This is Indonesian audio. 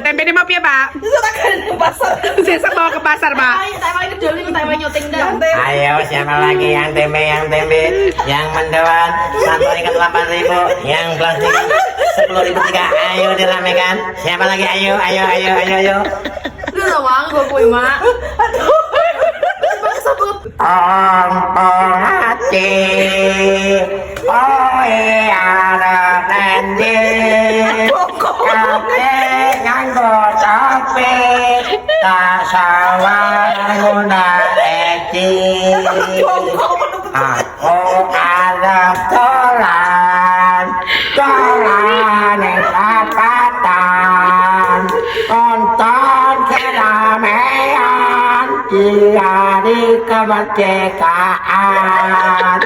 tempe ni Mapia, Pak. Bisa tak ada di pasar. Sesek bawa ke pasar, Pak. Ayo, tak mau ngejol nih, tak mau nyuting dah. Ayo siapa lagi yang tempe yang mendoan 1 ikat 8.000 yang plastik 10.000 tiga. Ayo diramekan. Siapa lagi? Ayo. Lu lah Bang, gua kue mak. Aduh. Bang sabut. Ong hati oi arep endi kabeh nganggo topi tak sawang guna eki aku arep dolan ning perapatan tonton keramaian di hari kemerdekaan.